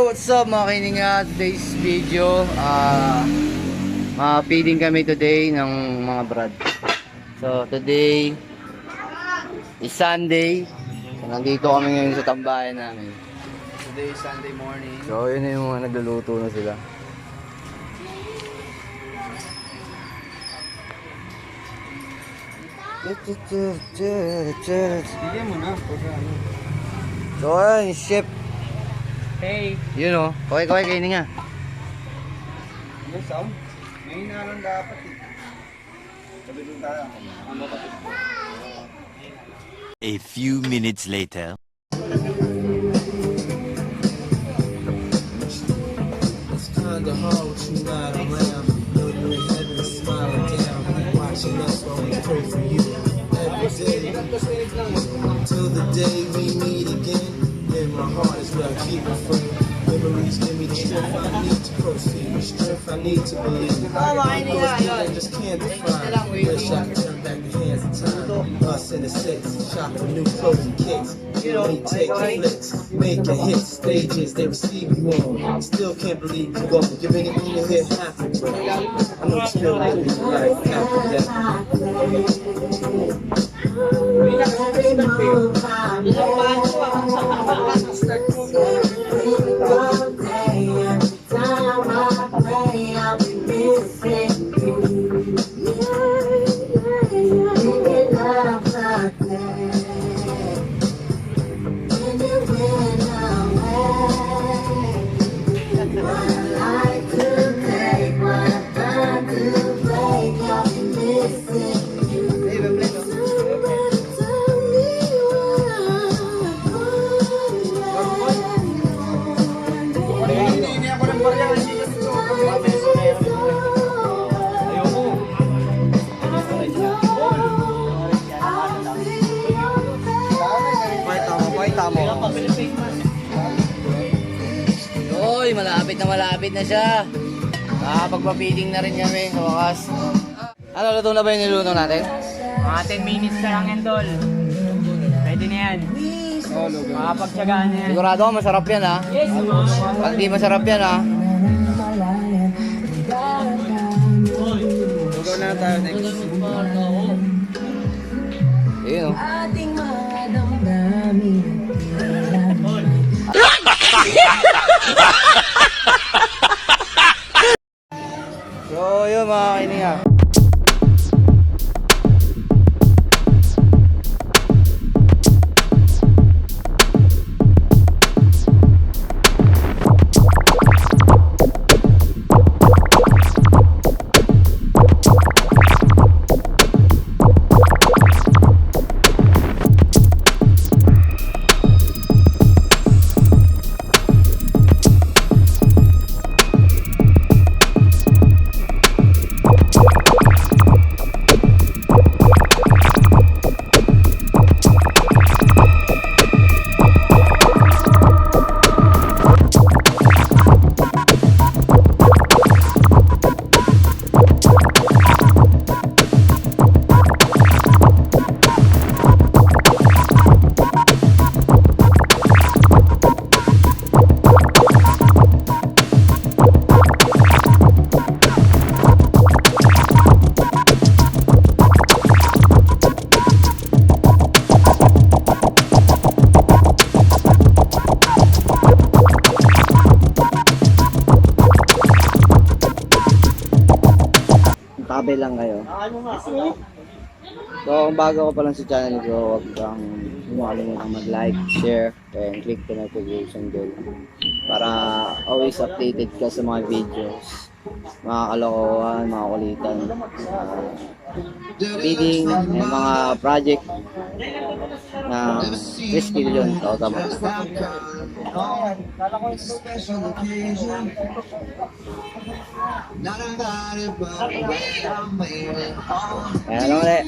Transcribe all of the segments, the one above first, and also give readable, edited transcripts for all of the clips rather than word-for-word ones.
what's up mga kininga? Today's video, feeding kami today ng mga brad. So today is Sunday. So, nandito kami ngayon sa tambayan namin. Today is Sunday morning. So yun na yung mga nagluluto na sila. Bigyan mo na. So ayun, chef. Hey. Yun o, kaway kainin nga. Ano sound? May lang dapat eh. Sabi doon tayo. Ano ba? A few minutes later. It's kinda hard with you not around. Know you in heaven smiling down. Watching us while we pray for you every day. Till the day we meet again. In my heart is where I keep it from. Memories give me the strength I need to proceed. The strength I need to believe. I just can't define. Wish I could turn back the hands of time. Us in the six, shop for new clothes and kicks. We take flicks, making hits, stages they receive you on. Still can't believe you go. Give anything you hear happen, bro. I know you still living your life after that. Uy, malapit na siya. Pagpa-feeding na rin kami sa wakas. Ano, luto na ba yung niluto natin? Mga 10 minutes na lang yan, Dol. Pwede na yan. Makapagtsagaan na yan. Sigurado ka masarap yan ha. Yes, Pag di masarap yan ha. Lugaw na tayo next. Ayun o. So yun mga kininga. Tabi lang kayo. So kung bago ko pa lang sa channel ko, huwag kang makalimutan mag-like, share, and click the notification bell para always updated ka sa mga videos, mga kalokohan, mga kulitan, feeding, and mga project na risky yun. So tama. Ayan lang ulit.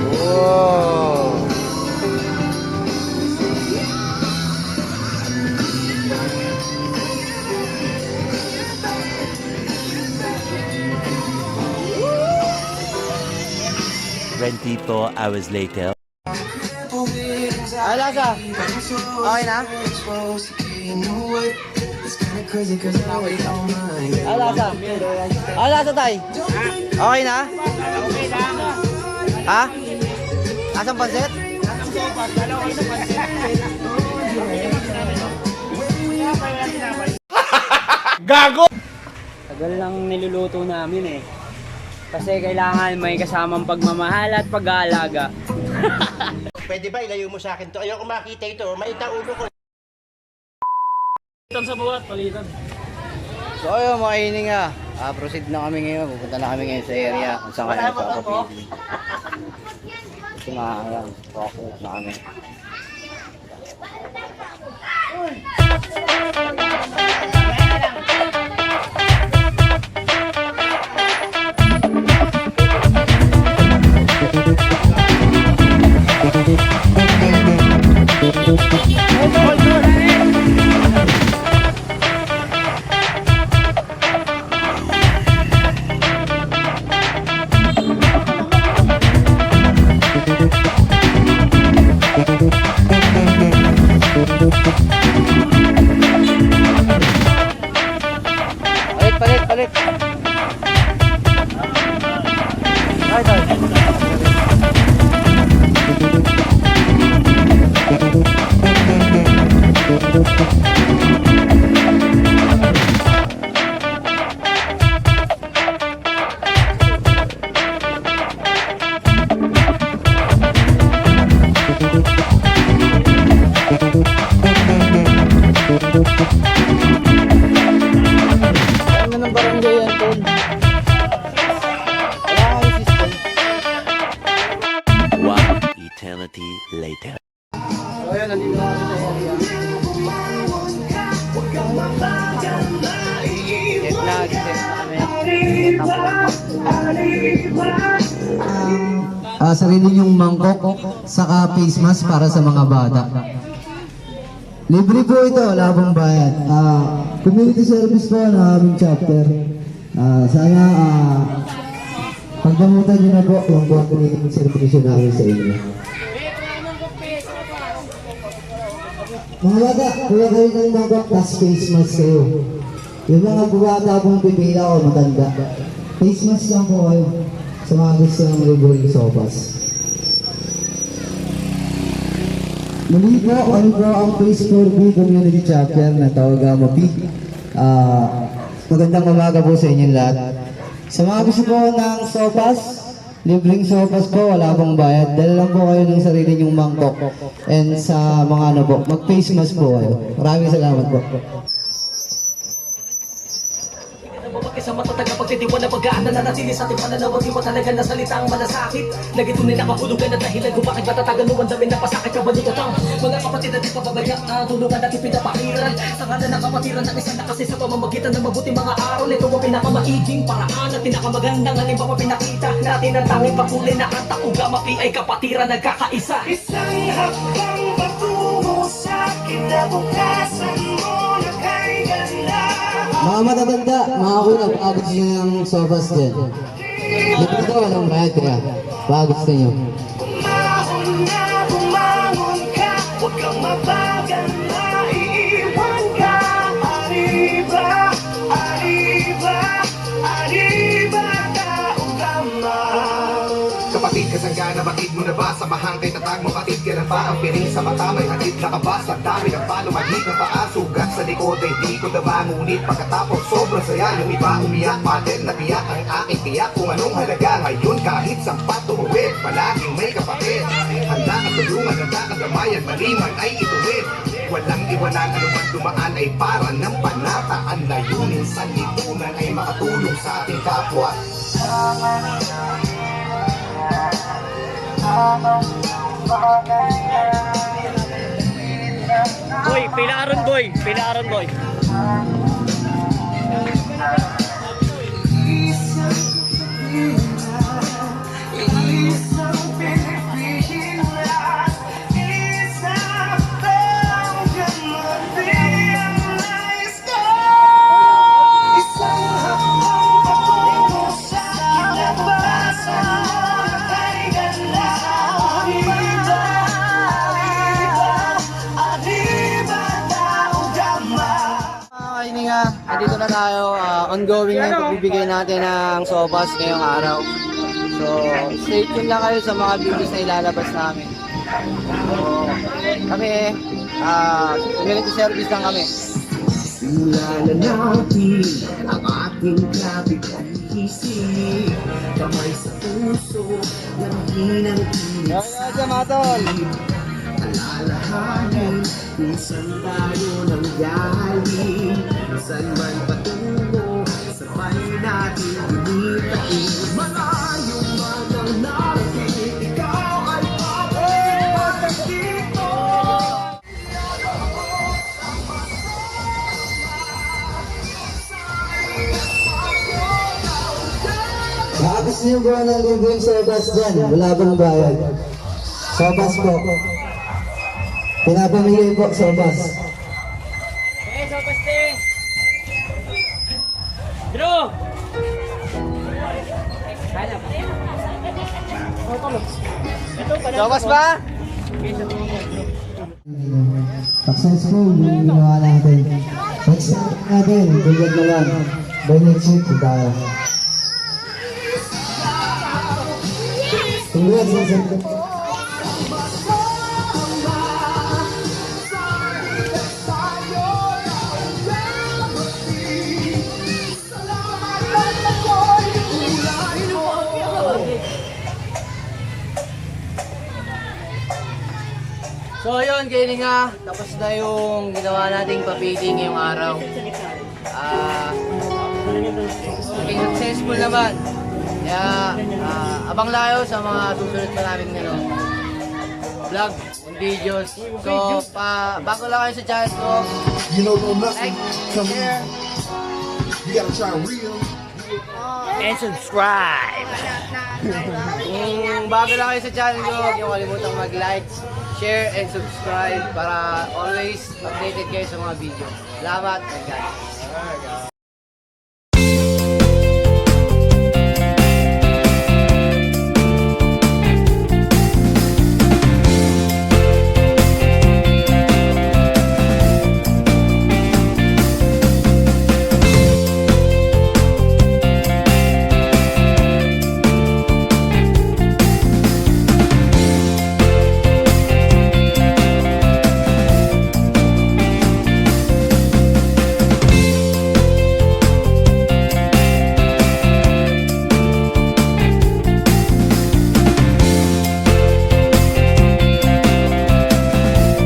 Wow! 25 hours later. Ay, lasa. Okay na? Ay, lasa. Ay, lasa, tay. Okay na? Ha? Asang pansit? Tagal lang niluluto namin eh. Kasi kailangan may kasamang pagmamahal at pag-aalaga. Pwede ba ilayo mo sa akin to? Ayoko makita ito. Maita ulo ko. Palitan sa buhat, palitan. So ayun mga ining proceed na kami ngayon. Pupunta na kami ngayon sa area kung saan kami nagpapapili. Kasi focus na kami. Palit. Ay, ano ng barangay yan, Tol? Wala kang system. One eternity later. So ayun, nandito na kami sa area. Get na kami. Sarili niyong mangkok saka face mask para sa mga bata. Libre po ito, wala pong bayad. Community service po ng aming chapter. Sana pagdamutan niyo na po yung buong community service namin sa inyo. Mga bata, kuya kayo ng mangkok, tas face mask kayo. Yung mga bata pong pipila o matanda, face mask lang po kayo sa mga gusto ng libreng sopas. Muli po, ano po ang Phase 4B Community Chapter na Tawagama P. Magandang umaga po sa inyong lahat. Sa mga gusto po ng sopas, libreng sopas po, wala pong bayad. Dala lang po kayo ng sarili nyong mangkok. And sa mga ano po, mag-face mask po kayo. Maraming salamat po. Sa matatag na pagtitiwala pag-aan na nanatili sa ating pananaw. Di mo talaga na salita ang malasakit. Lagi tunay nakahulugan at dahilan kung bakit matatagan mo ang dami na pasakit ka balikatan. Mga kapatid natin pababayaan, tulungan natin pinapahiran. Sa ngalan ng kapatiran ng isang nakasi sa pamamagitan ng mabuti mga araw. Ito ang pinakamaiging paraan at pinakamagandang halimbawa pinakita natin ang tanging pakulay na ang Tawagama P ay kapatiran nagkakaisa. Isang hakbang patungo sa kinabukasan mo na kay ganda. Mga matatanda, mga kuna, baka gusto nyo ng sopas din. Libre ko, walang bayad kaya. Baka gusto nyo. Bumangon na bumangon ka, huwag kang mabagal, maiiwan ka. Arriba, arriba, arriba, Tawagama. Kapatid, kasanggana, batid mo na ba? Samahan kay tatag mo, katid ka lang ba? Ang piring sa mata, may hatid na kabas. Nagdami ng palo, maglit ng paa. Sugat sa likod, ay di ko naman. Ngunit pagkatapos, sobrang saya. Yung iba umiyak, patin na biyak. Ang aking tiyak kung anong halaga. Ngayon kahit sampat tumuwid, palaging may kapatid. Handa ka tulungan, handa ka damayan, maliman ay ituwid. Walang iwanan, anumang dumaan ay para ng panata. Ang layunin sa lipunan ay makatulong sa ating kapwa. Boy, pilaron boy, pilaron boy. andito na tayo. Ongoing na yung pagbibigay natin ng sopas ngayong araw. So, stay tuned lang kayo sa mga videos na ilalabas namin. So, kami, community service lang kami. Ulala natin ang ating kapit-isip. Kamay sa puso, langin ang Okay na Matol. alalahanin kung saan tayo nanggaling. Saan man patungo, sabay natin gumitain. Malayo man ang narating, ikaw ay papalitan dito. Baka gusto niyo ba ng libreng sopas dyan? Wala bang bayad? Sopas po. Pinapamigay po, sopas. Okay, so paste. Drew! Hanap. Sopas ba? Successful yung ginawa natin. Next time natin, bilad na lang. By next week, tayo. Congrats, Vincent. So yun, kayo nga, tapos na yung ginawa nating papili ngayong araw. Naging successful naman. Kaya abang layo sa mga susunod pa namin vlog and videos. So bago lang kayo sa channel ko, like, share, And subscribe! kung bago lang kayo sa channel ko, huwag niyo kalimutang mag-like, share, and subscribe para always updated kayo sa mga video. Salamat and guys.